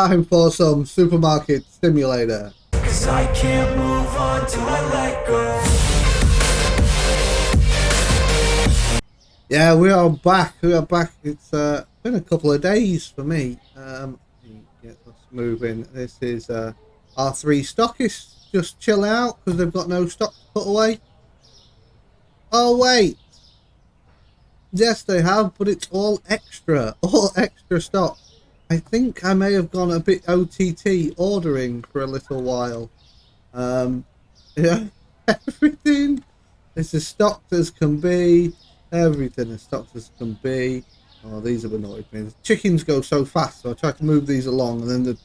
time for some supermarket simulator. 'Cause I can't move on till I let go. Yeah, we are back. We are back. It's been a couple of days for me. Get us moving. This is our three stockists just chill out because they've got no stock to put away. Oh wait, yes they have, but it's all extra stock. I think I may have gone a bit OTT ordering for a little while. Yeah, everything is as stocked as can be. Everything as stocked as can be. Oh, these have annoyed me. The chickens go so fast, so I try to move these along, and then the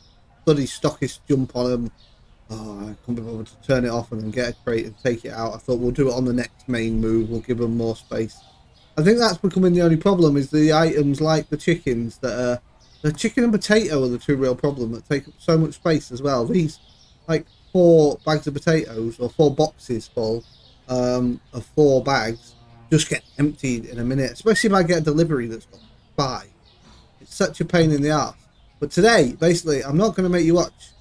bloody stockists jump on them. Oh, I can't be bothered to turn it off and then get a crate and take it out. I thought we'll do it on the next main move. We'll give them more space. I think that's becoming the only problem, is the items like the chickens that are... The chicken and potato are the two real problems that take up so much space as well. These, like 4 bags of potatoes, or 4 boxes full of 4 bags, just get emptied in a minute, especially if I get a delivery that's got 5. It's such a pain in the ass. But today, basically, I'm not going to make you watch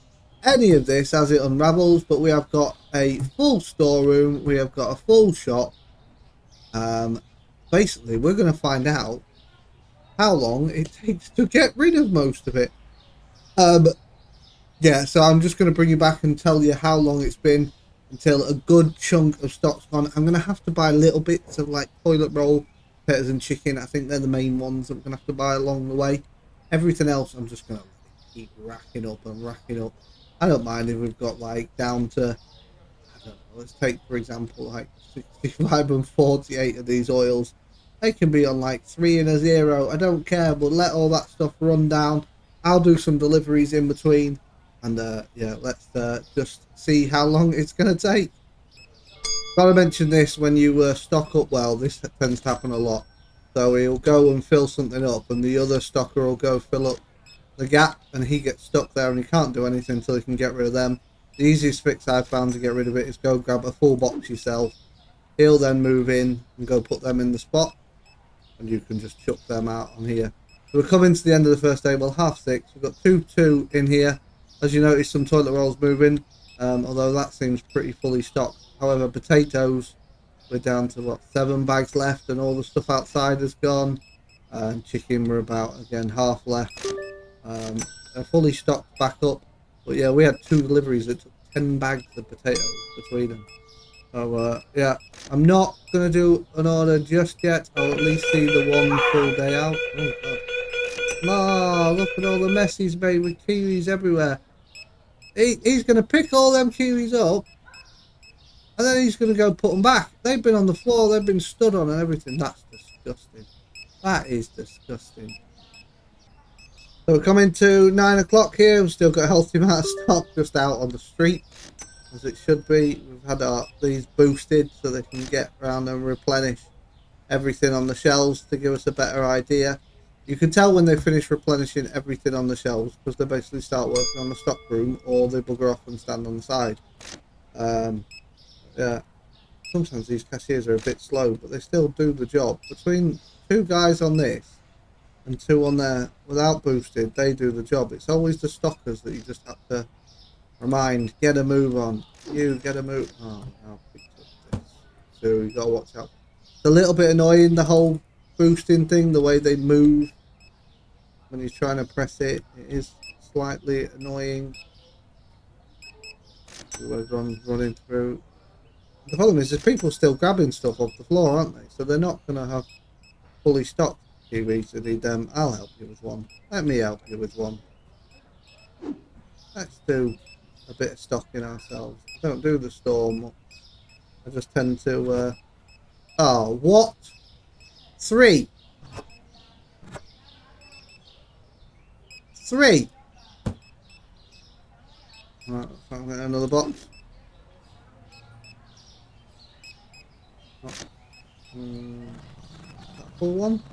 any of this as it unravels, but we have got a full storeroom, we have got a full shop. Basically, we're going to find out how long it takes to get rid of most of it. Yeah, so I'm just going to bring you back and tell you how long it's been until a good chunk of stock's gone. I'm going to have to buy little bits of like toilet roll, potatoes and chicken. I think they're the main ones I'm going to have to buy along the way. Everything else I'm just going to keep racking up and racking up. I don't mind if we've got like down to, I don't know, let's take for example like 65 and 48 of these oils. They can be on like 3 and a 0. I don't care, but let all that stuff run down. I'll do some deliveries in between. And yeah, let's just see how long it's going to take. Gotta mention this, when you stock up well, this tends to happen a lot. So he'll go and fill something up, and the other stocker will go fill up the gap, and he gets stuck there and he can't do anything until he can get rid of them. The easiest fix I've found to get rid of it is go grab a full box yourself. He'll then move in and go put them in the spot, and you can just chuck them out on here. So we're coming to the end of the first day. Well, 6:30. We've got 2 in here. As you notice, some toilet rolls moving, although that seems pretty fully stocked. However, potatoes, we're down to what, 7 bags left, and all the stuff outside has gone. And chicken, we're about again half left. They're fully stocked back up, but yeah, we had 2 deliveries that took 10 bags of potatoes between them. So yeah, I'm not gonna do an order just yet. I'll at least see the 1 full day out. Oh god! Oh, look at all the mess he's made with kiwis everywhere. He's going to pick all them kiwis up, and then he's going to go put them back. They've been on the floor, they've been stood on and everything. That's disgusting. That is disgusting. So we're coming to 9 o'clock here. We've still got a healthy amount of stock just out on the street, as it should be. We've had these boosted so they can get around and replenish everything on the shelves to give us a better idea. You can tell when they finish replenishing everything on the shelves, because they basically start working on the stock room, or they bugger off and stand on the side. Yeah, sometimes these cashiers are a bit slow, but they still do the job. Between 2 guys on this and 2 on there without boosted, they do the job. It's always the stockers that you just have to remind, get a move on. You get a move. Oh, now I picked up this. So you got to watch out. It's a little bit annoying, the whole boosting thing, the way they move when you're trying to press it. It is slightly annoying. Everyone's running through. The problem is there's people still grabbing stuff off the floor, aren't they? So they're not going to have fully stocked kiwis that need them. I'll help you with one. Let me help you with one. Let's do a bit of stocking ourselves. I don't do the store much. I just tend to oh, what? 3. 3. Right, I'll get another box. That full one?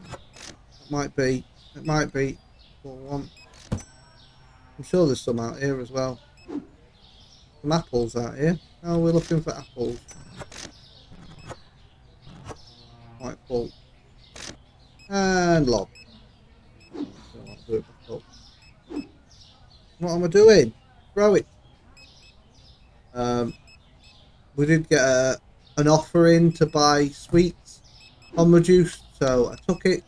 It might be. It might be full one. I'm sure there's some out here as well. Some apples out here. Oh, we're looking for apples. Quite full. And lob. So I'll do it back up. What am I doing? Throw it. We did get an offer in to buy sweets on reduced, so I took it.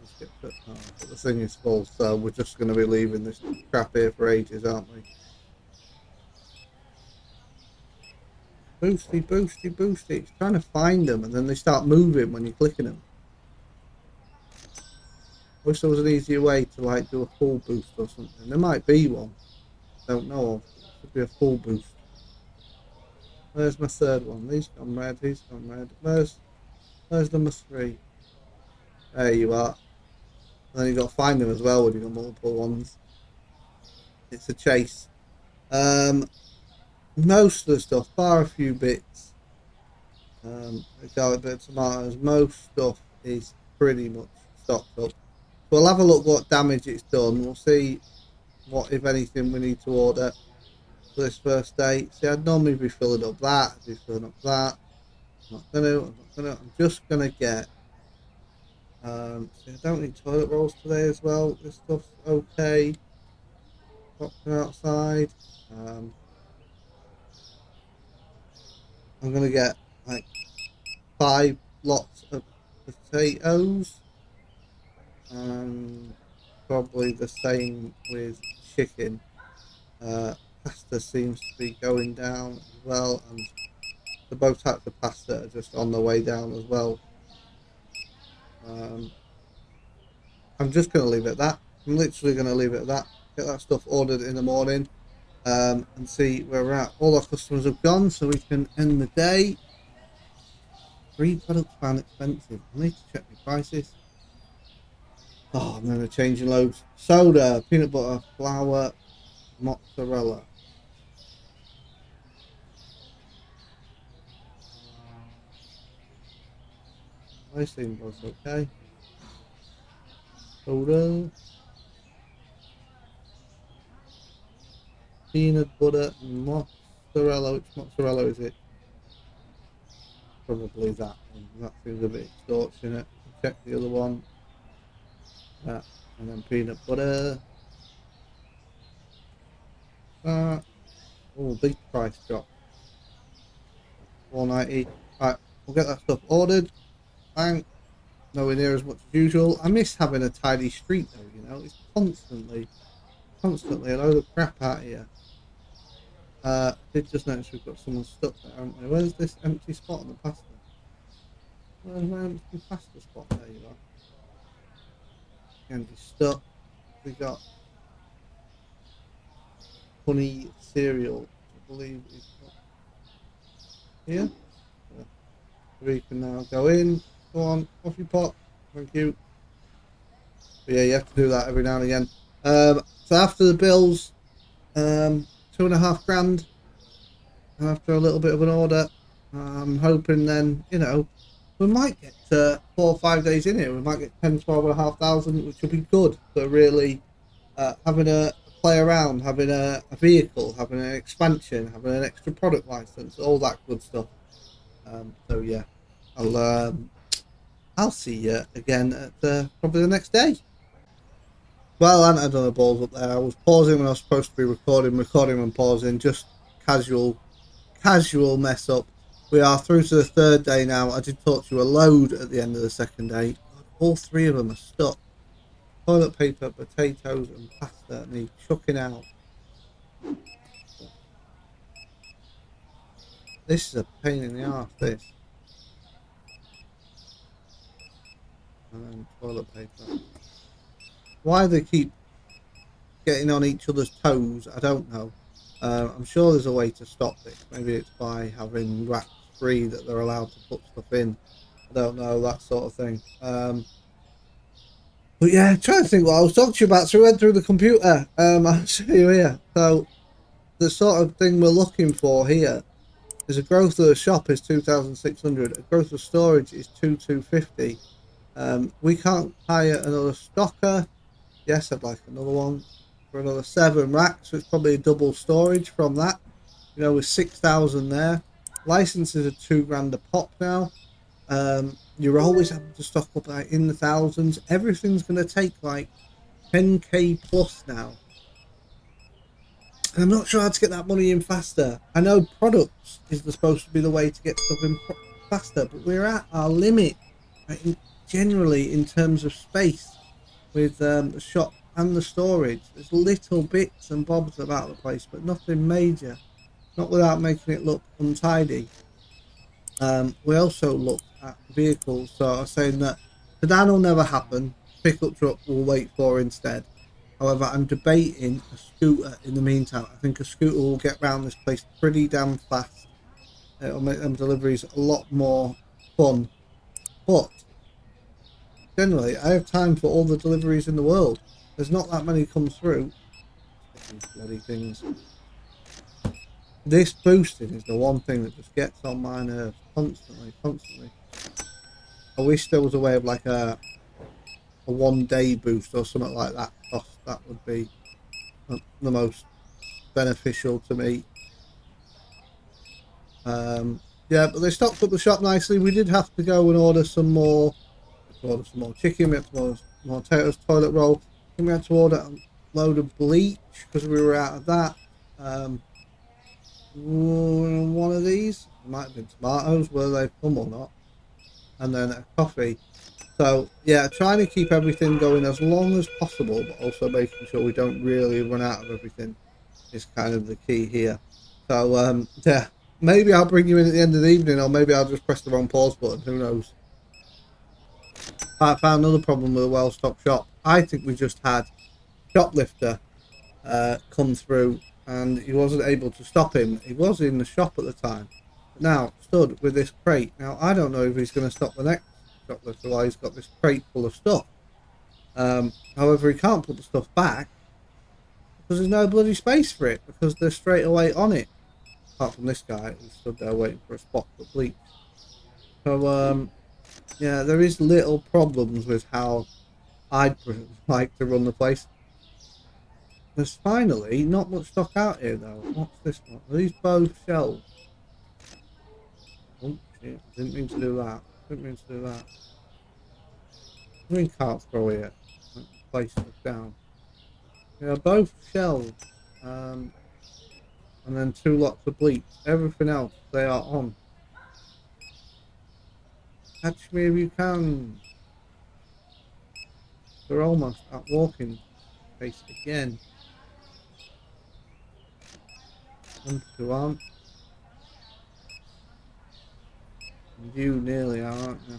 Just get to, oh, but the thing is full, so we're just going to be leaving this crap here for ages, aren't we? Boosty, boosty, boosty. It's trying to find them, and then they start moving when you're clicking them. Wish there was an easier way to like do a full boost or something. There might be one. Don't know of. It should be a full boost. Where's my third one? He's gone red. He's gone red. Where's number 3? There you are. And then you got to find them as well when you got multiple ones. It's a chase. Most of the stuff, bar a few bits. A garlic bit of tomatoes. Most stuff is pretty much stocked up. So we'll have a look what damage it's done. We'll see what, if anything, we need to order for this first day. See, I'd normally be filling up that. I'd be filling up that. I'm just gonna get. See, I don't need toilet rolls today as well. This stuff's okay. Walking outside. I'm gonna get like 5 lots of potatoes, and probably the same with chicken. Pasta seems to be going down as well, and the both types of pasta are just on the way down as well. I'm just going to leave it at that. I'm literally going to leave it at that. Get that stuff ordered in the morning, and see where we're at. All our customers have gone, so we can end the day. 3 products found expensive. I need to check the prices. Oh, I'm going to change in loads. Soda, peanut butter, flour, mozzarella. I seem was okay. Soda, peanut butter, mozzarella. Which mozzarella is it? Probably that one. That seems a bit extortionate. Check the other one. That, and then peanut butter. That. Oh, big price drop. $4.90. Right, we'll get that stuff ordered. Bang. Nowhere near as much as usual. I miss having a tidy street though, you know. It's constantly a load of crap out here. I did just notice we've got someone stuck there, haven't we? Where's this empty spot on the pasta? Where's my empty pasta spot? There you are. Empty stuck. We got honey cereal, I believe is here. We can now go in. Go on, coffee pot. Thank you. But yeah, you have to do that every now and again. So after the bills, 2.5 grand. And after a little bit of an order, I'm hoping then, you know, we might get 4 or 5 days in here. We might get 10, 12,500, which will be good for really having a play around, having a vehicle, having an expansion, having an extra product license, all that good stuff. So yeah, I'll see you again at probably the next day. Well, I hadn't done the balls up there. I was pausing when I was supposed to be recording and pausing. Just casual mess up. We are through to the 3rd day now. I did talk to you a load at the end of the 2nd day. God, all 3 of them are stuck. Toilet paper, potatoes, and pasta need chucking out. This is a pain in the arse, this. And then toilet paper. Why they keep getting on each other's toes, I don't know. I'm sure there's a way to stop this. Maybe it's by having racks free that they're allowed to put stuff in. I don't know, that sort of thing. But yeah, trying to think what I was talking to you about. So we went through the computer. I'll show you here. So the sort of thing we're looking for here is a growth of the shop is 2,600. A growth of storage is 2,250. We can't hire another stocker. Yes, I'd like another one for another 7 racks. So it's probably a double storage from that. You know, with 6,000 there. Licenses are 2 grand a pop now. You're always having to stock up like in the thousands. Everything's going to take like 10k plus now. And I'm not sure how to get that money in faster. I know products is supposed to be the way to get stuff in faster, but we're at our limit, generally in terms of space with the shop and the storage. There's little bits and bobs about the place, but nothing major, not without making it look untidy. We also looked at vehicles, so I was saying that sedan will never happen, pickup truck will wait for instead. However, I'm debating a scooter in the meantime. I think a scooter will get around this place pretty damn fast. It'll make them deliveries a lot more fun. But generally, I have time for all the deliveries in the world. There's not that many come through. These bloody things. This boosting is the one thing that just gets on my nerves constantly. I wish there was a way of like a 1 day boost or something like that. That would be the most beneficial to me. Yeah, but they stocked up the shop nicely. We did have to go and order some more. Chicken. We had to order more potatoes, toilet roll. Then we had to order a load of bleach because we were out of that. One of these might have been tomatoes, whether they've come or not, and then a coffee. So yeah, trying to keep everything going as long as possible, but also making sure we don't really run out of everything is kind of the key here. So yeah, maybe I'll bring you in at the end of the evening, or maybe I'll just press the wrong pause button. Who knows? I found another problem with a well-stocked shop. I think we just had shoplifter come through, and he wasn't able to stop him. He was in the shop at the time, but now stood with this crate. Now I don't know if he's going to stop the next shoplifter while he's got this crate full of stuff. However, he can't put the stuff back because there's no bloody space for it, because they're straight away on it. Apart from this guy who stood there waiting for a spot for bleach. So yeah, there is little problems with how I'd like to run the place. There's finally not much stock out here though. What's this one? Are these both shelves? Oh shit, didn't mean to do that. I mean, can't throw here. Place stuff down. Yeah, both shelves. And then 2 lots of bleach. Everything else they are on. Catch me if you can. They're almost at walking pace again. One, two aren't. And you nearly are, aren't you?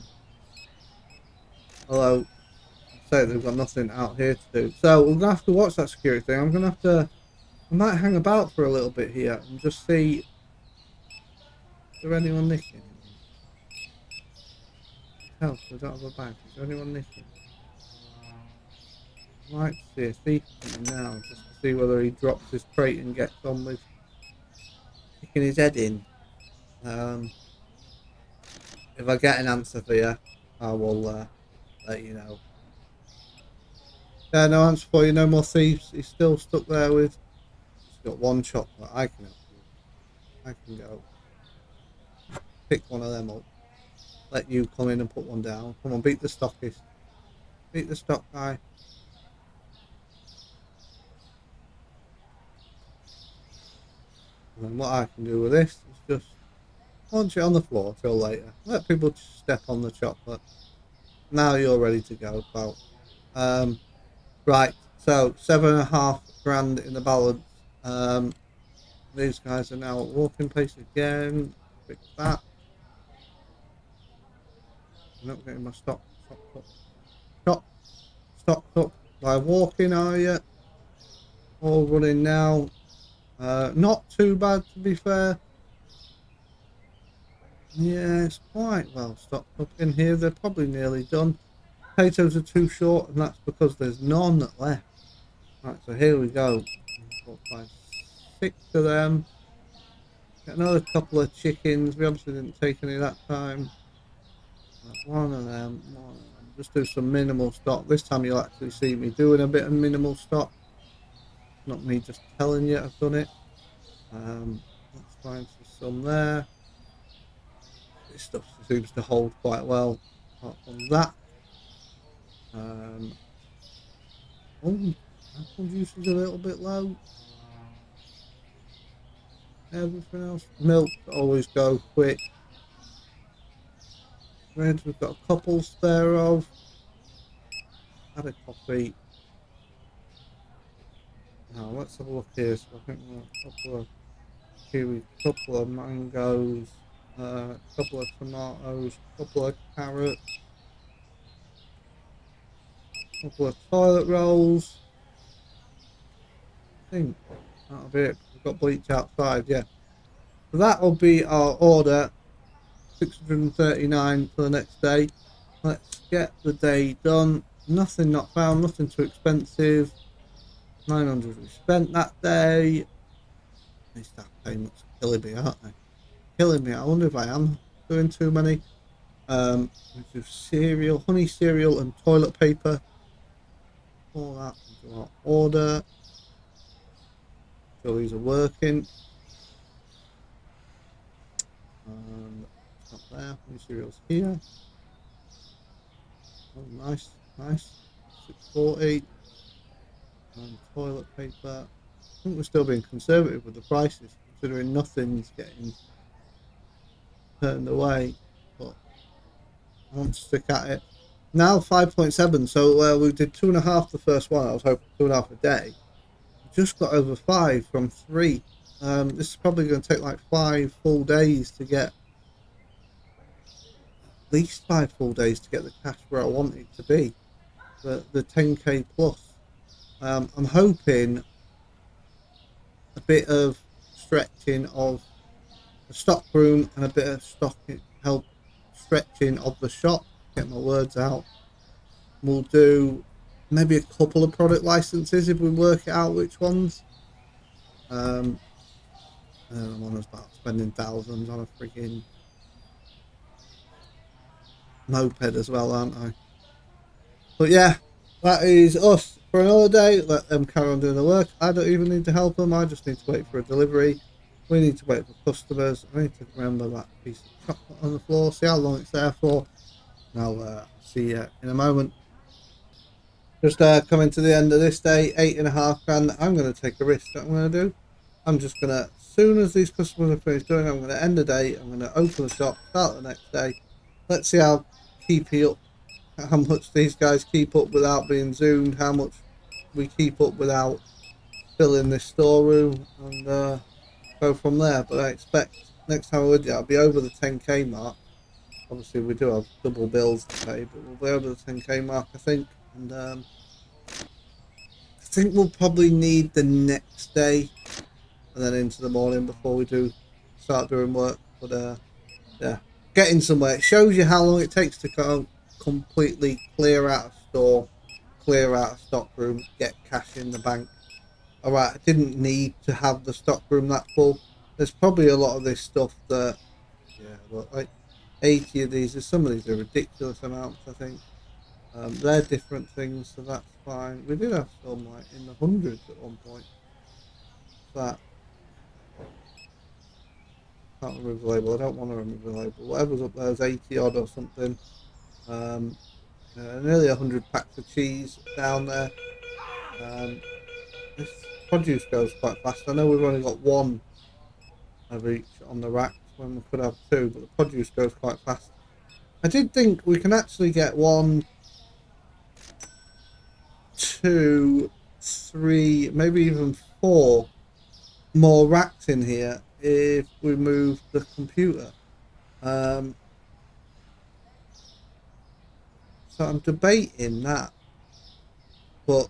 Although, say they've got nothing out here to do. So we're gonna have to watch that security thing. I'm gonna have to. I might hang about for a little bit here and just see. Is there anyone nicking? Help! We don't have a bag. Is there anyone nicking? I might see a thief now just to see whether he drops his crate and gets on with kicking his head in. If I get an answer for you, I will let you know. Yeah, no answer for you. No more thieves. He's still stuck there with. He's got one chocolate. I can help you. I can go pick one of them up. Let you come in and put one down. Come on, beat the stockist. Beat the stock guy. And then what I can do with this is just launch it on the floor till later. Let people step on the chocolate. Now you're ready to go, pal. Right, so 7.5 grand in the balance. These guys are now at walking pace again. Fix that. I'm not getting my stock up. By walking, are you? All running now. Not too bad, to be fair. Yeah, it's quite well stocked up in here. They're probably nearly done. Potatoes are too short, and that's because there's none left. Right, so here we go. 4, 5, 6 of them. Get another couple of chickens. We obviously didn't take any that time. One of them. Just do some minimal stock. This time you'll actually see me doing a bit of minimal stock. Not me just telling you I've done it. Let's find some there. This stuff seems to hold quite well apart from that. Oh, apple juice is a little bit low. Everything else. Milk always go quick. Bread we've got a couple spare of. Add a coffee. Now let's have a look here. So I think we've got a couple of kiwi, couple of mangoes, a couple of tomatoes, couple of carrots, couple of toilet rolls. I think that'll be it. We've got bleach outside, yeah. So that'll be our order. 639 for the next day. Let's get the day done. Nothing not found, nothing too expensive. 900 we spent that day. These staff payments are killing me, aren't they? Killing me. I wonder if I am doing too many. We do cereal, honey cereal, and toilet paper. All that into our order. So these are working. It's not there. Honey cereal's here. Oh, nice, nice. 640. And toilet paper. I think we're still being conservative with the prices, considering nothing's getting turned away. But I want to stick at it. Now 5.7. So we did 2.5 the first one. I was hoping 2.5 a day. Just got over 5 from 3. This is probably going to take like 5 full days to get. At least 5 full days to get the cash where I want it to be. The 10k plus. I'm hoping a bit of stretching of the stock room and a bit of help stretching of the shop. Get my words out. We'll do maybe a couple of product licenses if we work it out which ones. I'm on about spending thousands on a freaking moped as well, aren't I? But yeah, that is us for another day. Let them carry on doing the work. I don't even need to help them. I just need to wait for a delivery. We need to wait for customers. I need to remember that piece of chocolate on the floor. See how long it's there for. And I'll see you in a moment. Just coming to the end of this day, 8.5 grand. I'm going to take a risk that I'm going to do. I'm just going to, as soon as these customers are finished doing it, I'm going to end the day. I'm going to open the shop, start the next day. Let's see how how much these guys keep up without being zoomed, how much we keep up without filling this storeroom, and go from there. But I expect next time we're with you, I'll be over the 10k mark. Obviously, we do have double bills to pay, but we'll be over the 10k mark, I think. And I think we'll probably need the next day and then into the morning before we do start doing work. But yeah, getting somewhere. It shows you how long it takes to completely clear out a store, clear out a stock room, get cash in the bank. Alright, I didn't need to have the stock room that full. There's probably a lot of this stuff that, yeah, look, like 80 of these, some of these are ridiculous amounts, I think. They're different things, so that's fine. We did have some like in the hundreds at one point. That can't remove the label. I don't want to remove the label. Whatever's up there is 80 odd or something. Nearly 100 packs of cheese down there. This produce goes quite fast. I know we've only got one of each on the racks when we could have 2, but the produce goes quite fast. I did think we can actually get 1, 2, 3, maybe even 4 more racks in here if we move the computer. So I'm debating that, but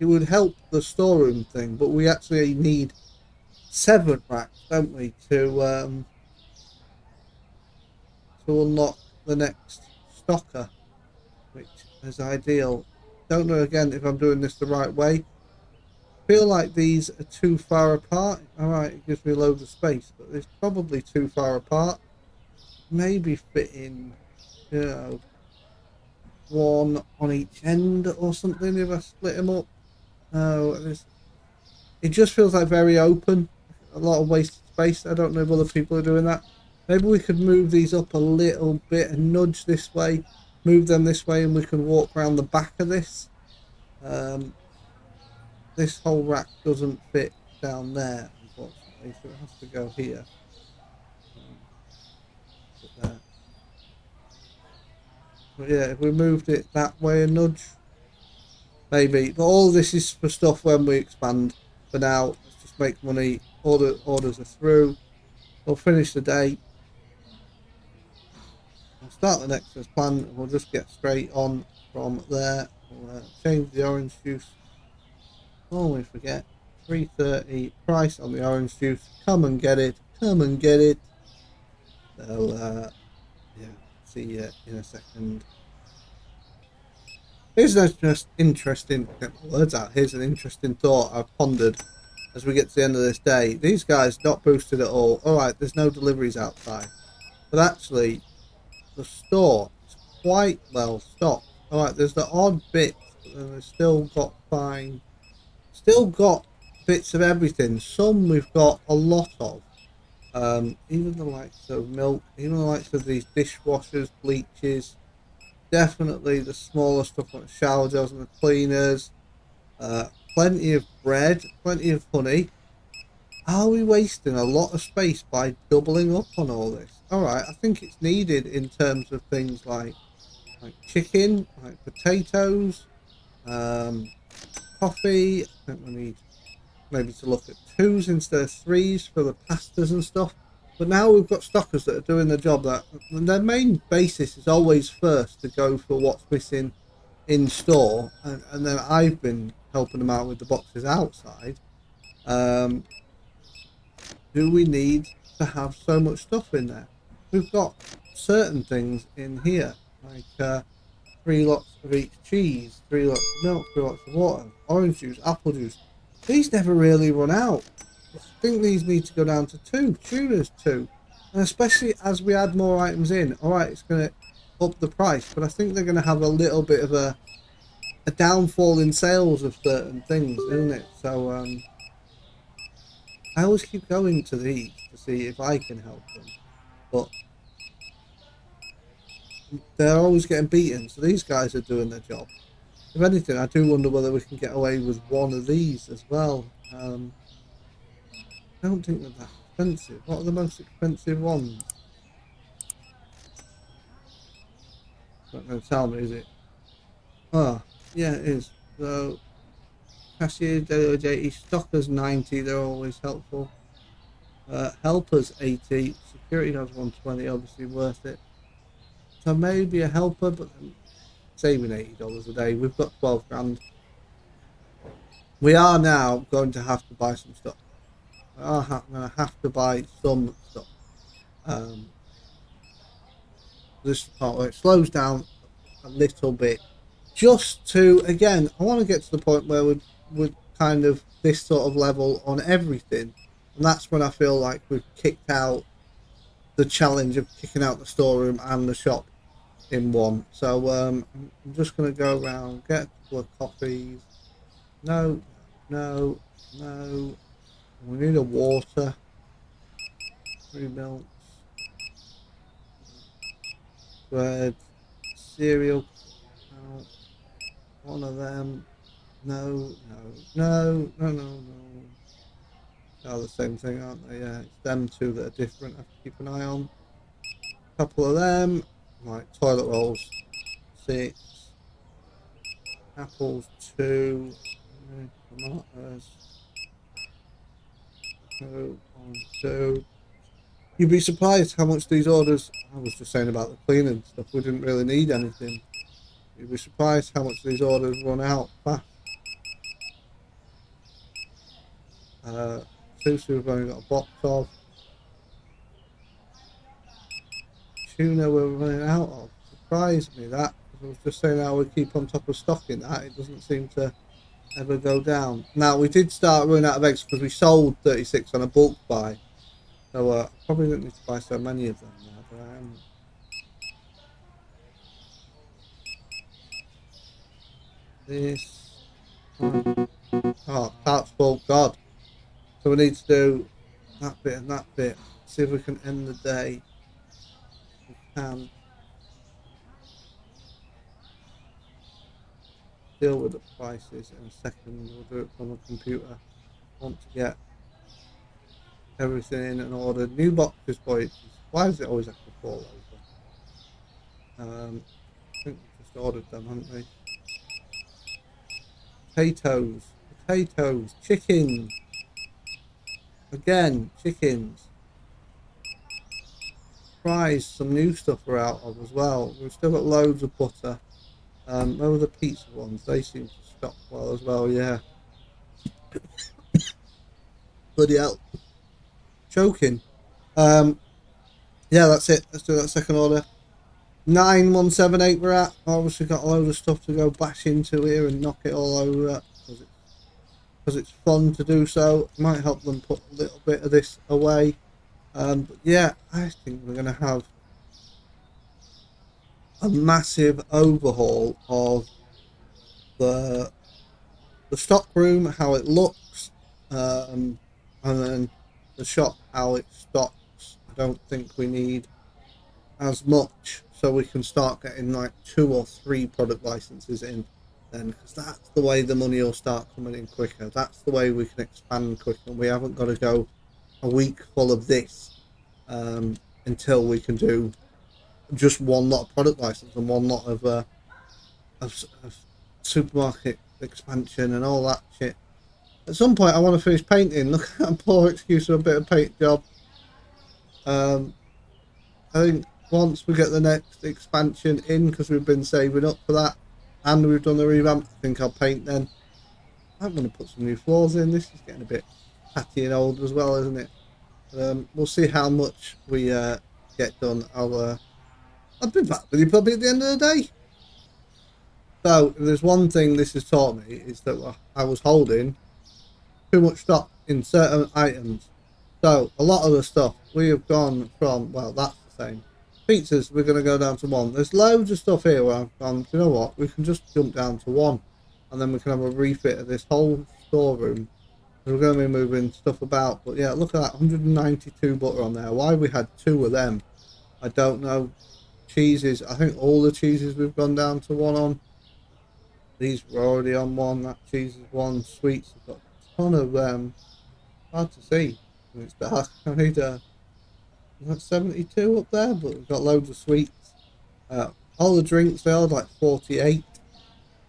it would help the storeroom thing. But we actually need 7 racks, don't we, to unlock the next stocker, which is ideal. Don't know again if I'm doing this the right way. Feel like these are too far apart. Alright, it gives me loads of space, but it's probably too far apart. Maybe fitting, you know, 1 on each end or something if I split them up. No, it just feels like very open. A lot of wasted space. I don't know if other people are doing that. Maybe we could move these up a little bit and nudge this way, move them this way, and we can walk around the back of this. This whole rack doesn't fit down there, unfortunately, so it has to go here. Put there. But yeah, if we moved it that way a nudge, maybe. But all this is for stuff when we expand. For now, let's just make money. All the orders are through. We'll finish the day. I'll start the next plan and we'll just get straight on from there. We'll change the orange juice. Oh, we forget. 330 price on the orange juice. Come and get it. Come and get it. They'll yeah, see you in a second. Here's an just interesting, get my words out. Here's an interesting thought I've pondered as we get to the end of this day. These guys not boosted at all. All right, there's no deliveries outside, but actually the store is quite well stocked. All right, there's the odd bits, but then they've still got fine, still got bits of everything. Some we've got a lot of. Even the likes of milk, even the likes of these dishwashers, bleaches. Definitely the smaller stuff like shower gels and the cleaners. Plenty of bread, plenty of honey. Are we wasting a lot of space by doubling up on all this? Alright, I think it's needed in terms of things like chicken, like potatoes, coffee. I think we need maybe to look at 2s instead of 3s for the pastas and stuff. But now we've got stockers that are doing the job that their main basis is always first to go for what's missing in store, and then I've been helping them out with the boxes outside. Do we need to have so much stuff in there? We've got certain things in here, like 3 lots of each cheese, 3 lots of milk, 3 lots of water, orange juice, apple juice. These never really run out. I think these need to go down to 2. Tuna's 2. And especially as we add more items in, alright, it's going to up the price, but I think they're going to have a little bit of a downfall in sales of certain things, isn't it? So I always keep going to these to see if I can help them, but they're always getting beaten, so these guys are doing their job. If anything, I do wonder whether we can get away with one of these as well. I don't think they're that expensive. What are the most expensive ones? Not going to tell me, is it? Oh, yeah, it is. So, cashier, delivery 80, stockers 90, they're always helpful. Helpers 80, security guards 120, obviously worth it. So maybe a helper, but saving $80 a day. We've got 12 grand. We are now going to have to buy some stuff. I'm going to have to buy some stuff. This part where it slows down a little bit, just to, again, I want to get to the point where we're kind of this sort of level on everything, and that's when I feel like we've kicked out the challenge of kicking out the storeroom and the shop in one. So I'm just going to go around, get a couple of coffees. No, no, no. We need a water. 3 milks. Bread. Cereal. No. One of them. No, no, no, no, no, no. They're the same thing, aren't they? Yeah, it's them two that are different. I have to keep an eye on. A couple of them. Like toilet rolls. 6. Apples 2. Tomatoes. 2. 1, 2. You'd be surprised how much these orders. I was just saying about the cleaning stuff. We didn't really need anything. You'd be surprised how much these orders run out fast. Sushi we've only got a box of. Tuna we're running out of. Surprised me that. I was just saying how we keep on top of stocking that. It doesn't seem to ever go down. Now we did start running out of eggs because we sold 36 on a bulk buy. So I probably didn't need to buy so many of them now, but I am. This. Oh, that's full. God. So we need to do that bit and that bit. See if we can end the day. We can. deal with the prices in a second. We'll do it from a computer. I want to get everything in and ordered. New boxes, boy. Why does it always have to fall over? I think we just ordered them, haven't we? Potatoes, chicken. Again, chickens. Fries, some new stuff we're out of as well. We've still got loads of butter. Where were the pizza ones? They seem to stock well as well, yeah. Bloody hell. Choking. Yeah, that's it. Let's do that second order. 9178 we're at. Obviously got a load of stuff to go bash into here and knock it all over because it's fun to do so. It might help them put a little bit of this away. But yeah, I think we're going to have a massive overhaul of the stock room, how it looks, and then the shop, how it stocks. I don't think we need as much, so we can start getting like 2 or 3 product licenses in then, because that's the way the money will start coming in quicker. That's the way we can expand quicker. We haven't got to go a week full of this until we can do just one lot of product license and one lot of supermarket expansion and all that shit. At some point I want to finish painting. Look at that poor excuse of a bit of paint job. I think once we get the next expansion in, because we've been saving up for that and we've done the revamp, I think I'll paint then. I'm going to put some new floors in. This is getting a bit tatty and old as well, isn't it? We'll see how much we get done. I'll be back with you probably at the end of the day. So if there's one thing this has taught me, is that I was holding too much stock in certain items. So a lot of the stuff we have gone from, well, that's the same. Pizzas, we're going to go down to 1. There's loads of stuff here where I've gone, you know what, we can just jump down to 1 and then we can have a refit of this whole storeroom. We're going to be moving stuff about, but yeah, look at that, 192 butter on there. Why we had 2 of them, I don't know. Cheeses, I think all the cheeses we've gone down to 1 on. These were already on 1, that cheese is 1. Sweets, we've got a ton of hard to see when it's dark. I need we've got 72 up there, but we've got loads of sweets. All the drinks, they are like 48,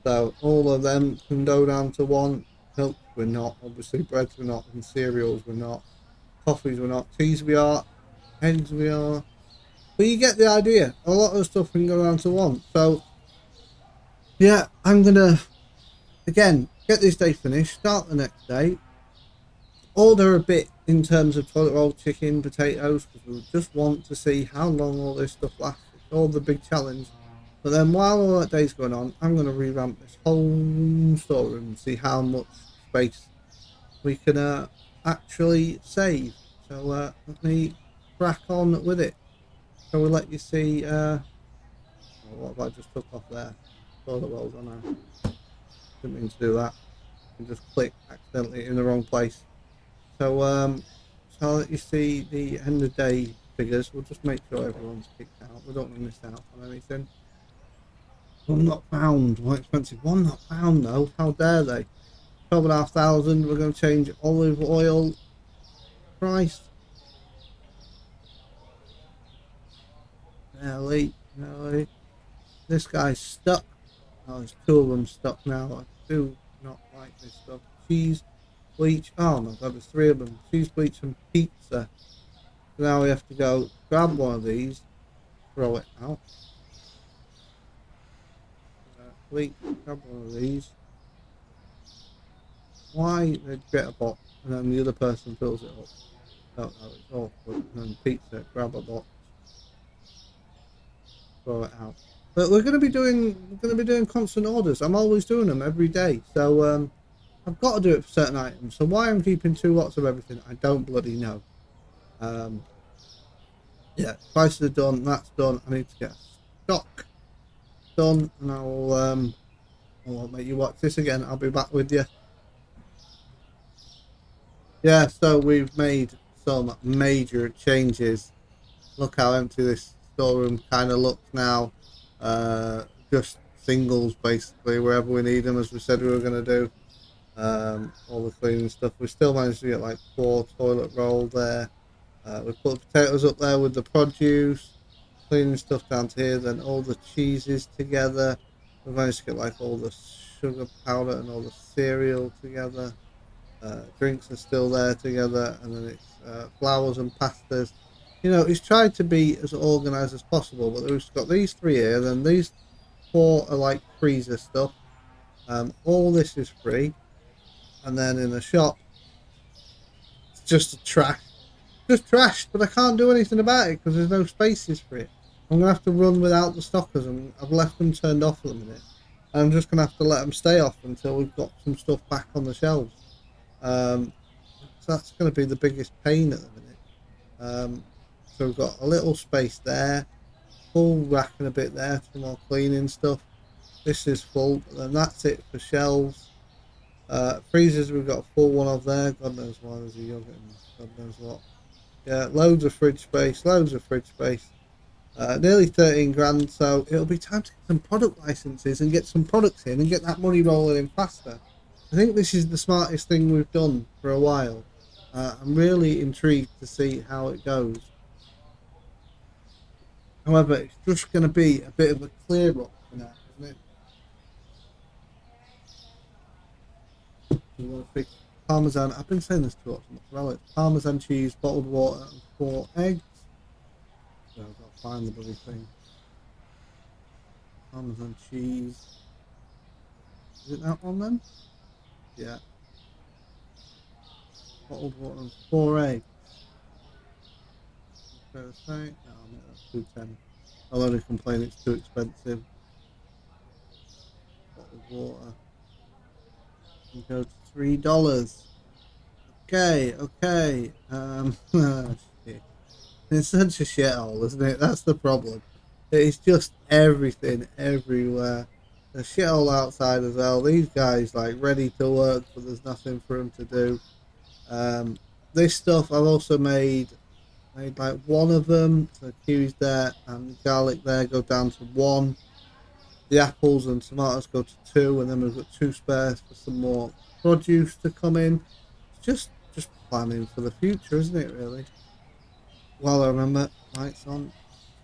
so all of them can go down to 1. Milk we're not, obviously breads we're not, and cereals we're not, coffees we're not, teas we are, eggs we are, but you get the idea. A lot of the stuff can go down to 1. So yeah, I'm gonna again get this day finished, start the next day, order a bit in terms of toilet roll, chicken, potatoes, because we just want to see how long all this stuff lasts. It's all the big challenge. But then while all that day's going on, I'm going to revamp this whole storeroom and see how much space we can actually save. So let me crack on with it. So we'll let you see what have I just took off there? Toilet rolls on there. Didn't mean to do that. I just click accidentally in the wrong place. So so I'll let you see the end of day figures. We'll just make sure everyone's picked out. We don't want to miss out on anything. 1 not found. More expensive. 1 not found though. How dare they? 12,500. We're going to change olive oil price. Nelly. This guy's stuck. Oh, there's 2 of them stuck now. I do not like this stuff. Cheese, bleach. Oh my god, there's 3 of them. Cheese, bleach, and pizza. So now we have to go grab one of these, throw it out. Bleach, grab one of these. Why they get a box and then the other person fills it up? Don't know, it's awkward. And then pizza, grab a box, throw it out. But we're going to be doing constant orders. I'm always doing them every day. So I've got to do it for certain items. So why I'm keeping 2 lots of everything, I don't bloody know. Yeah, prices are done. That's done. I need to get stock done, and I'll make you watch this again. I'll be back with you. Yeah, so we've made some major changes. Look how empty this storeroom kind of looks now. Just singles basically wherever we need them, as we said we were going to do. All the cleaning stuff. We still managed to get like 4 toilet roll there. We put the potatoes up there with the produce, cleaning stuff down to here, then all the cheeses together. We managed to get like all the sugar powder and all the cereal together. Drinks are still there together, and then it's flowers and pastas. You know, he's tried to be as organised as possible, but we've got these 3 here, then these 4 are like freezer stuff. All this is free, and then in the shop, it's just trash. Just trashed, but I can't do anything about it because there's no spaces for it. I'm going to have to run without the stockers, and I've left them turned off at the minute. And I'm just going to have to let them stay off until we've got some stuff back on the shelves. So that's going to be the biggest pain at the minute. So we've got a little space there, full rack and a bit there for more cleaning stuff. This is full, but then that's it for shelves. Freezers, we've got a full one of there. God knows why there's a yogurt and God knows what. Yeah, loads of fridge space, loads of fridge space. Nearly 13 grand, so it'll be time to get some product licenses and get some products in and get that money rolling in faster. I think this is the smartest thing we've done for a while. I'm really intrigued to see how it goes. However, it's just going to be a bit of a clear up for now, isn't it? We want to fix Parmesan. I've been saying this to lots of mozzarella. It's Parmesan cheese, bottled water, and 4 eggs. So I've got to find the bloody thing. Parmesan cheese. Is it that one then? Yeah. Bottled water and 4 eggs. Fair to say? No, I'll make that 210. I'll only complain it's too expensive. Bottled water. We go to $3. Okay, okay. Shit. It's such a shithole, isn't it? That's the problem. It's just everything everywhere. The shithole outside as well. These guys like ready to work, but there's nothing for them to do. This stuff I've also made like 1 of them. So kiwis there and the garlic there go down to 1. The apples and tomatoes go to 2, and then we've got 2 spares for some more produce to come in. It's just planning for the future, isn't it, really? While I remember, lights on.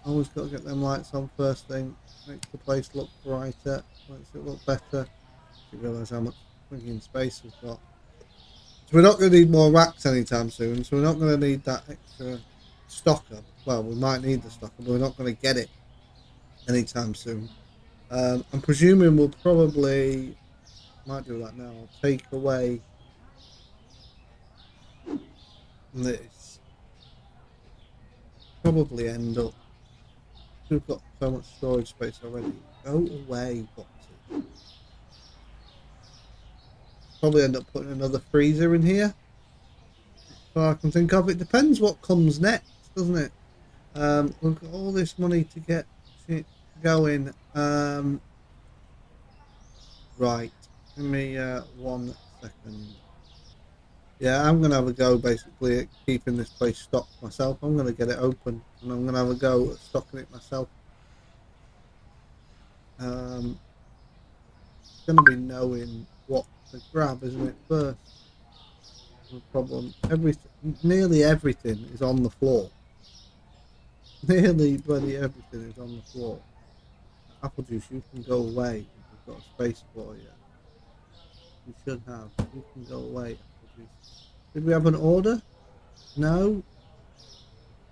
Always got to get them lights on first thing. Makes the place look brighter, makes it look better. You realise how much freaking space we've got. So we're not going to need more racks anytime soon, so we're not going to need that extra stocker. Well, we might need the stocker, but we're not going to get it anytime soon. I'm presuming we'll probably, might do that now, I'll take away this. Probably end up, we've got so much storage space already. Go away, boxes. Probably end up putting another freezer in here. So I can think of. It depends what comes next, doesn't it? We've got all this money to get shit going. Right, give me 1 second. Yeah, I'm gonna have a go basically at keeping this place stocked myself. I'm gonna get it open and I'm gonna have a go at stocking it myself. It's gonna be knowing what to grab, isn't it? First, the problem. Nearly everything is on the floor. Nearly bloody everything is on the floor. Apple juice, you can go away. We've got a space for you. You should have. You can go away, apple juice. Did we have an order? No.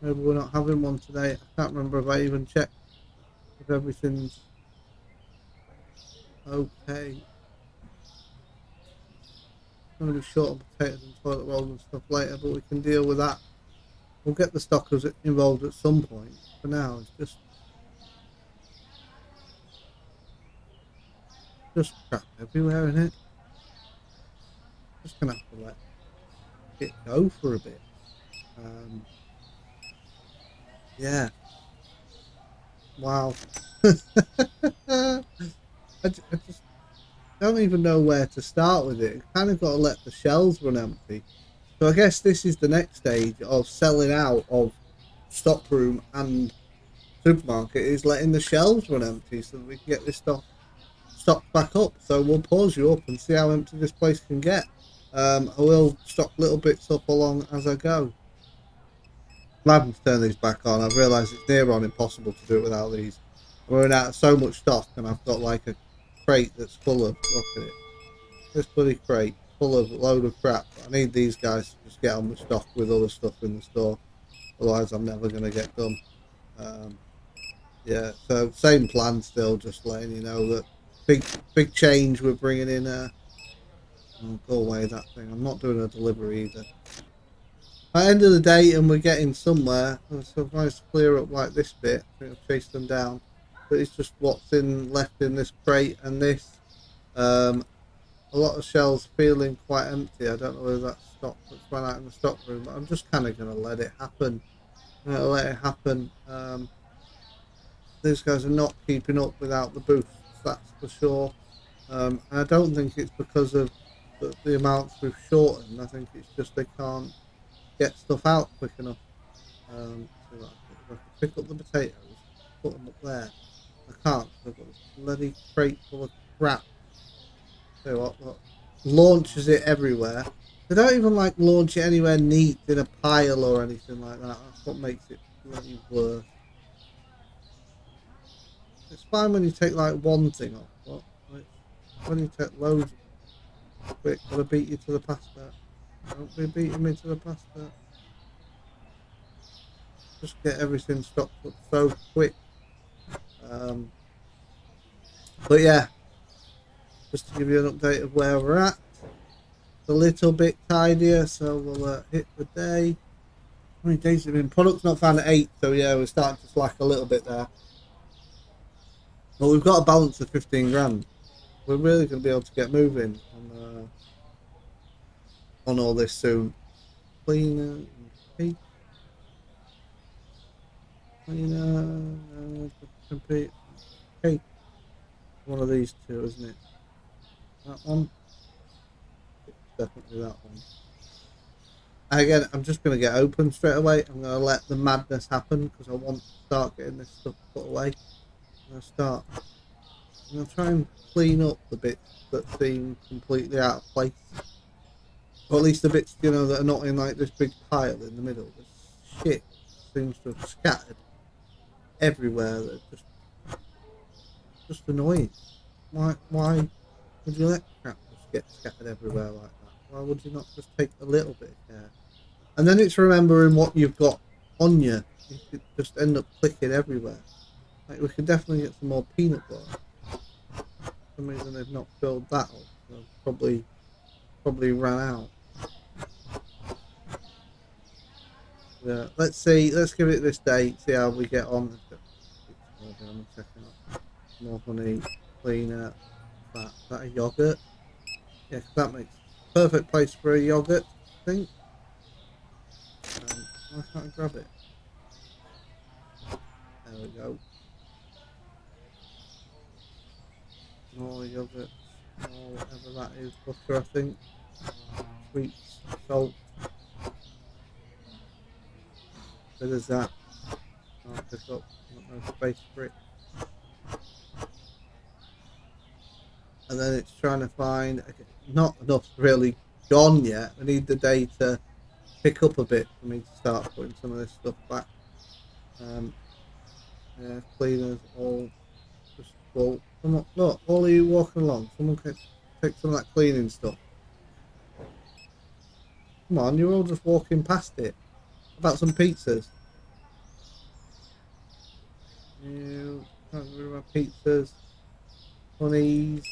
Maybe we're not having one today. I can't remember if I even checked if everything's okay. I'm going to be short on potatoes and toilet rolls and stuff later, but we can deal with that. We'll get the stockers involved at some point. For now, it's just crap everywhere in it. Just gonna have to let it go for a bit. Yeah. Wow. I just don't even know where to start with it. Kind of got to let the shelves run empty. So I guess this is the next stage of selling out of stockroom and supermarket, is letting the shelves run empty so that we can get this stuff stocked back up. So we'll pause you up and see how empty this place can get. I will stock little bits up along as I go. I'm having to turn these back on. I've realised it's near on impossible to do it without these. I'm running out of so much stock, and I've got like a crate that's full of, look at it, this bloody crate full of a load of crap. I need these guys to just get on with stock with other stuff in the store, otherwise I'm never going to get done. Yeah, so same plan still, just letting you know that big change we're bringing in. Oh, go away that thing. I'm not doing a delivery either. At the end of the day, and we're getting somewhere. So if I just clear up like this bit, I think I've chased them down. But it's just what's left in this crate and this. A lot of shelves feeling quite empty. I don't know whether that's stock that's run out in the stock room, but I'm just kind of going to let it happen. I'm going to let it happen. These guys are not keeping up without the boosts, that's for sure. And I don't think it's because of the amounts we've shortened. I think it's just they can't get stuff out quick enough. So if I could pick up the potatoes, put them up there. I can't. I've got this bloody crate full of crap. So what launches it everywhere. They don't even like launch it anywhere neat in a pile or anything like that. That's what makes it bloody worse. It's fine when you take like one thing off, but like, when you take loads of them, quick, gotta beat you to the pasta. Don't be beating me to the pasta. Just get everything stocked up so quick. But yeah, just to give you an update of where we're at. It's a little bit tidier, so we'll hit the day. How many days have been? Products not found at 8, so yeah, we're starting to slack a little bit there. But we've got a balance of 15 grand. We're really going to be able to get moving on all this soon. Cleaner, compete. Hey, one of these two, isn't it? That one? It's definitely that one. Again, I'm just going to get open straight away. I'm going to let the madness happen because I want to start getting this stuff put away. I'm going to try and clean up the bits that seem completely out of place. Or at least the bits, you know, that are not in like this big pile in the middle. This shit seems to have scattered everywhere. That just annoying. Why would you let crap just get scattered everywhere like that? Why would you not just take a little bit of care? And then it's remembering what you've got on you. You could just end up clicking everywhere. Like we could definitely get some more peanut butter. For some reason they've not filled that up. They've probably ran out. Yeah, let's give it this day, see how we get on. More honey, cleaner. Is that a yogurt? Yeah, that makes perfect place for a yogurt, I think. Why can't I grab it? There we go. More yogurt, or whatever that is, butter I think. Sweets, salt. So there's that. I'll pick up, not no space for it. And then it's trying to find, not enough really gone yet. We need the day to pick up a bit for me to start putting some of this stuff back. Yeah, cleaners all just full. Look, all of you walking along, someone can take some of that cleaning stuff. Come on, you're all just walking past it. How about some pizzas? You can't get rid of my pizzas. Honeys.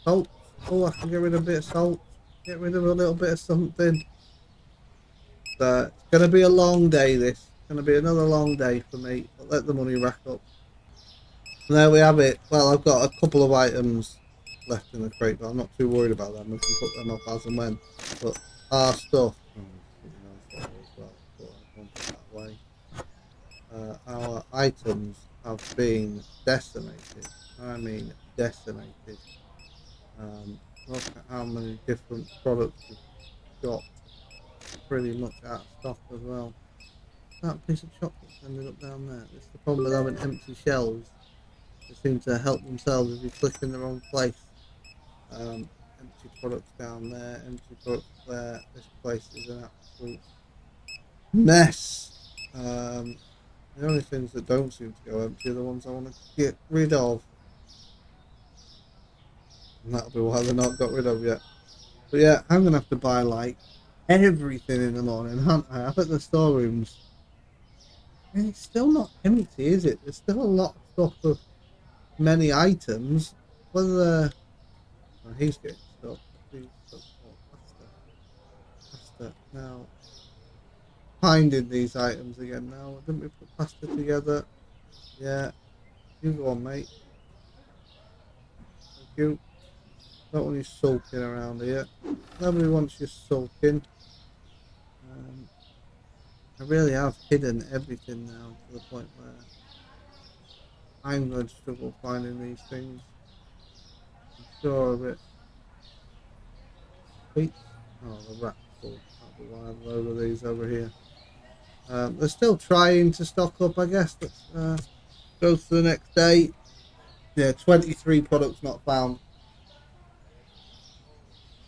Salt. Oh, I can get rid of a bit of salt. Get rid of a little bit of something. It's going to be a long day, this. It's going to be another long day for me. I'll let the money rack up. And there we have it. Well, I've got a couple of items left in the crate, but I'm not too worried about them. We can put them up as and when. But our stuff... our items have been decimated. I mean decimated. Look at how many different products we've got pretty much out of stock as well. That piece of chocolate ended up down there. It's the problem with having empty shelves. They seem to help themselves if you click in the wrong place. Empty products down there, empty products there. This place is an absolute mess. The only things that don't seem to go empty are the ones I want to get rid of. And that'll be why they're not got rid of yet. But yeah, I'm going to have to buy like everything in the morning, aren't I? I bet the storerooms. And it's still not empty, is it? There's still a lot of stuff of many items. Whether oh, he's getting stuck. He's stuck. Oh, pasta. Now, finding these items again now. Didn't we put pasta together? Yeah. You go on, mate. Thank you. Don't want you sulking around here. Nobody wants you sulking. I really have hidden everything now to the point where I'm going to struggle finding these things. I'm sure of it. Wait. Oh, the rat full. That'll be why I have a load of these over here. They're still trying to stock up, I guess. Let's go to the next day. Yeah, 23 products not found.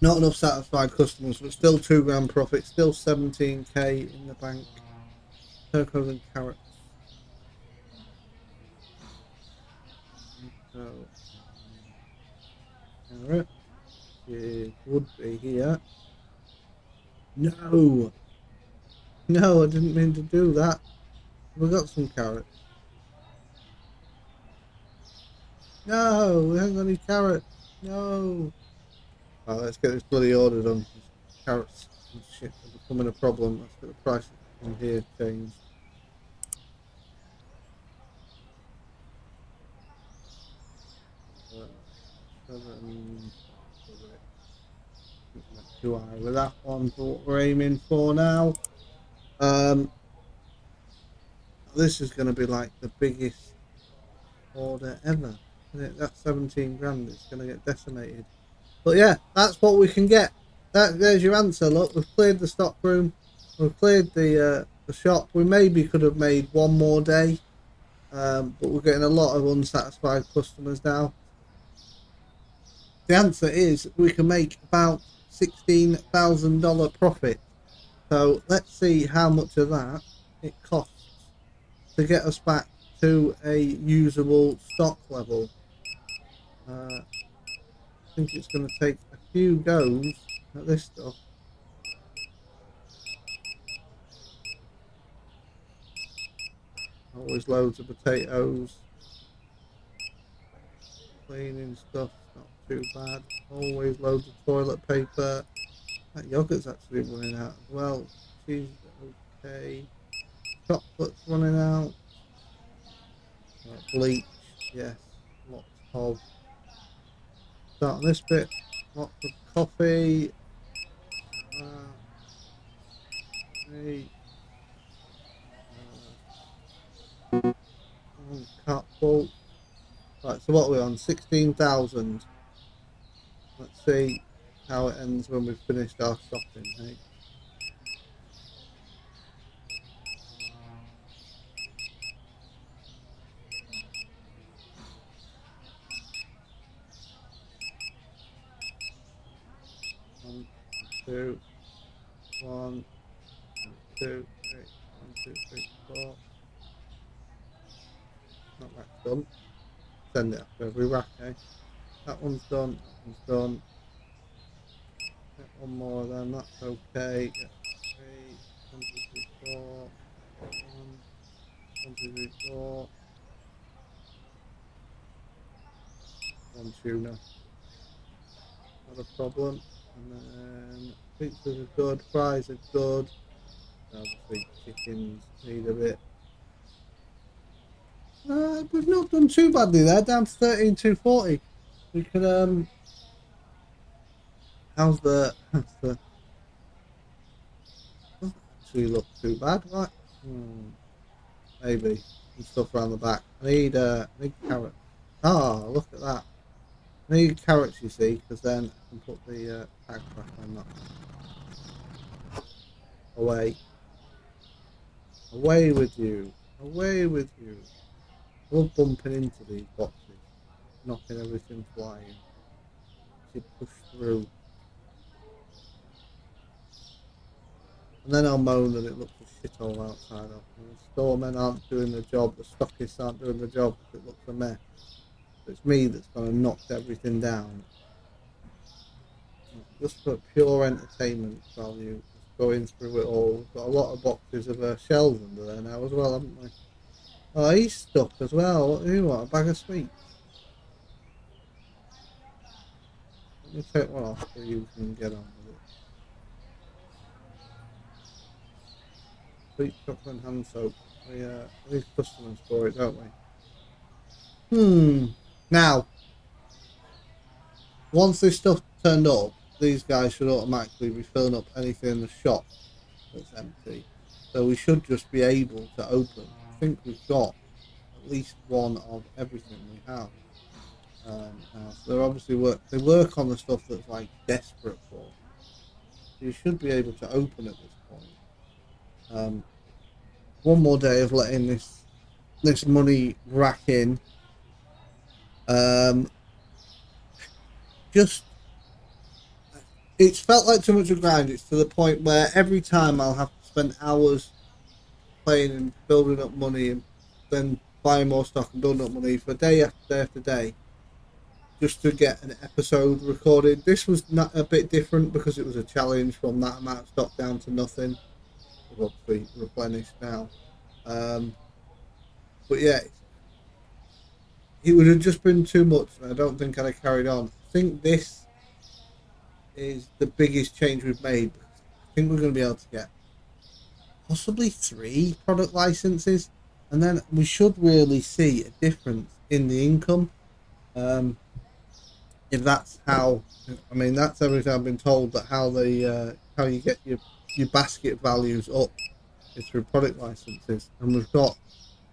Not enough satisfied customers, but still £2 profit. Still 17k in the bank. Turcos and carrots. So, carrot. It would be here. No! No, I didn't mean to do that. We got some carrots. No, we haven't got any carrots. No. Oh, let's get this bloody order done. Carrots and shit are becoming a problem. Let's get the prices in here changed. Too high with that one for what we're aiming for now. This is going to be like the biggest order ever. Isn't it? That's 17 grand. It's going to get decimated. But yeah, that's what we can get. There's your answer. Look, we've cleared the stock room. We've cleared the shop. We maybe could have made one more day, but we're getting a lot of unsatisfied customers now. The answer is we can make about $16,000 profit. So let's see how much of that it costs to get us back to a usable stock level. I think it's going to take a few goes at this stuff. Always loads of potatoes. Cleaning stuff, not too bad. Always loads of toilet paper. That yogurt's actually running out as well. Cheese, okay. Chocolate's running out. Bleach, yes. Lots of. Start on this bit. Lots of coffee. Cupful. Right, so what are we on? 16,000. Let's see how it ends when we've finished our shopping, hey? One, two, one, two, three, 1, 2, 3, 4. Not that's done. Send it after every rack, eh? That one's done, that one's done. Get one more then, that's okay. Get 3, 1, 2, 3, 4. Get 1, 2, 3, 4. One tuna. Not a problem. And then pizzas are good, fries are good. Obviously chickens need a bit. We've not done too badly there, down to 13,240. We could how's the doesn't actually look too bad, right? Maybe some stuff around the back. I need carrots. Oh, look at that. I need carrots, you see, because then I can put the tag back on that. Away. Away with you. Away with you. I love bumping into these boxes. knocking everything flying. You push through. And then I'll moan that it looks a shithole outside of. And the storemen aren't doing the job, the stockists aren't doing the job, it looks a mess. It's me that's going to knock everything down. Just for pure entertainment value, just going through it all. We've got a lot of boxes of shells under there now as well, haven't we? Oh, he's stuck as well. What do you want? A bag of sweets? Let me take one off so you can get on with it. Sweet chocolate and hand soap. We need customers for it, don't we? Now, once this stuff turned up, these guys should automatically be filling up anything in the shop that's empty. So we should just be able to open. I think we've got at least one of everything we have. Now, so they're obviously work on the stuff that's like desperate for. So you should be able to open at this point. One more day of letting this money rack in. Just it's felt like too much of a grind. It's to the point where every time I'll have to spend hours playing and building up money and then buying more stock and building up money for day after day after day just to get an episode recorded. This was not a bit different because it was a challenge from that amount of stock down to nothing. We've obviously replenished now. But yeah, it would have just been too much and I don't think I'd have carried on. I think this is the biggest change we've made. I think we're going to be able to get possibly 3 product licenses and then we should really see a difference in the income. If that's how, I mean, that's everything I've been told, that how you get your basket values up is through product licenses, and we've got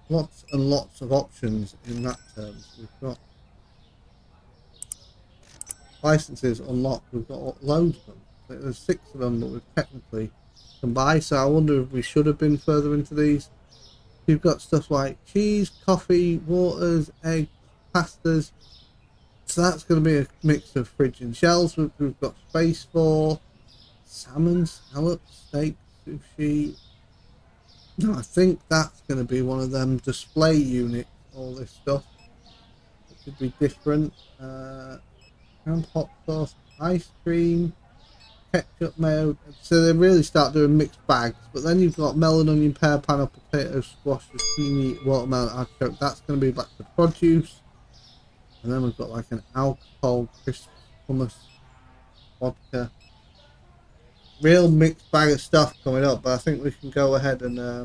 lots and lots of options in that terms. We've got licenses unlocked. We've got loads of them. There's 6 of them that we technically can buy. So I wonder if we should have been further into these. You've got stuff like cheese, coffee, waters, eggs, pastas. So that's going to be a mix of fridge and shells. We've got space for salmon, scallops, steak, sushi. No, I think that's going to be one of them display units. All this stuff. It should be different. And hot sauce, ice cream, ketchup, mayo. So they really start doing mixed bags. But then you've got melon, onion, pear, pineapple, potato, squash, zucchini, watermelon, artichoke. That's going to be back to produce. And then we've got like an alcohol, crisp, hummus, vodka. Real mixed bag of stuff coming up. But I think we can go ahead and I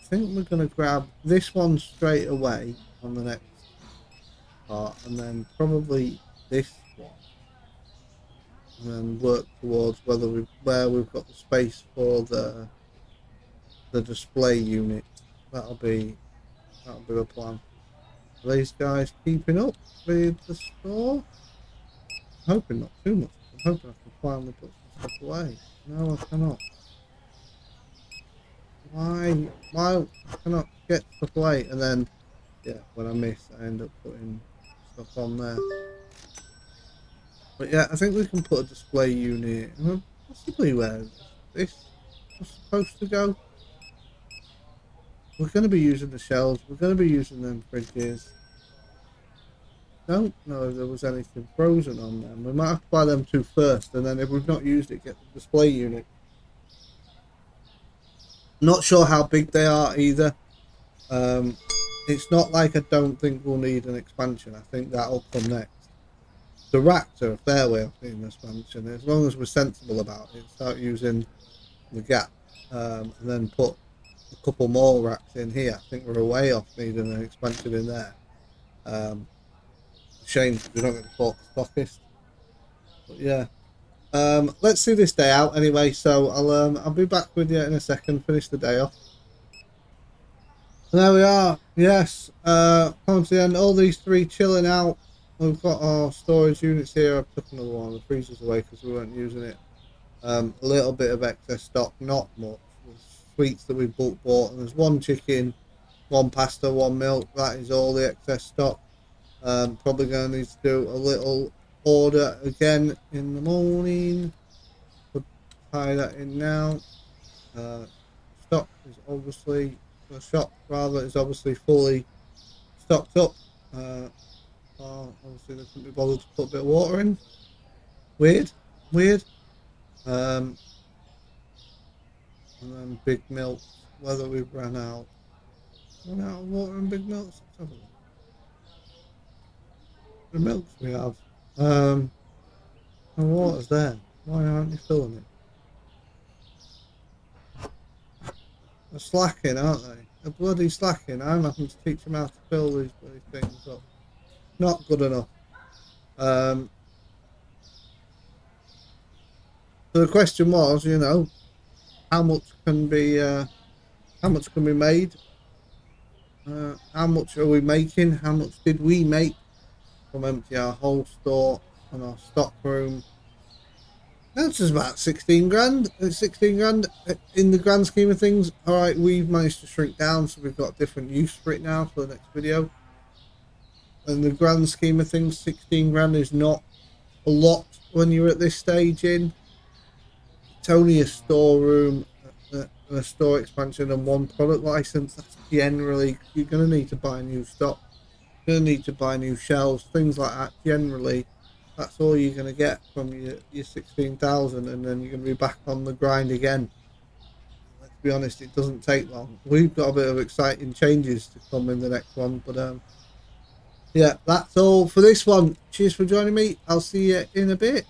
think we're going to grab this one straight away on the next part, and then probably this one, and then work towards where we've got the space for the display unit. That'll be the plan. Are these guys keeping up with the store? I'm hoping not too much. I'm hoping I can finally put some stuff away. No, I cannot. Why I cannot get stuff away? And then, yeah, when I miss, I end up putting stuff on there. But yeah, I think we can put a display unit. Possibly where this was supposed to go. We're going to be using the shelves. We're going to be using them fridges. Don't know if there was anything frozen on them. We might have to buy them 2 first, and then if we've not used it, get the display unit. Not sure how big they are either. It's not like I don't think we'll need an expansion. I think that'll come next. The racks are a fair way off needing an expansion. As long as we're sensible about it, start using the gap, and then put a couple more racks in here. I think we're a way off needing an expansion in there. Shame we're not going to talk stockist. But yeah. Let's see this day out anyway, so I'll be back with you in a second, finish the day off. And there we are, yes, come to the end, all these 3 chilling out. We've got our storage units here. I've took another one of the freezers away because we weren't using it. A little bit of excess stock, not much. There's sweets that we bulk bought, and there's 1 chicken one pasta, one milk. That is all the excess stock. Probably going to need to do a little order again in the morning. Could tie that in now. Stock is obviously, the shop rather, is obviously fully stocked up. Obviously they couldn't be bothered to put a bit of water in. Weird. And then big milks, whether we've run out of water in big milks. Let's have a look. The milks we have. The water's there. Why aren't you filling it? They're slacking, aren't they? They're bloody slacking. I'm having to teach them how to fill these bloody things up. Not good enough. So the question was, you know, how much can be made? How much are we making? How much did we make from empty our whole store and our stock room? That's just about 16 grand. 16 grand in the grand scheme of things. All right, we've managed to shrink down, so we've got different use for it now for the next video. In the grand scheme of things, 16 grand is not a lot when you're at this stage in. It's only a storeroom, a store expansion, and one product license. That's generally, you're going to need to buy new stock. You're going to need to buy new shelves, things like that. Generally, that's all you're going to get from your 16,000, and then you're going to be back on the grind again. Let's be honest, it doesn't take long. We've got a bit of exciting changes to come in the next one, but yeah, that's all for this one. Cheers for joining me. I'll see you in a bit.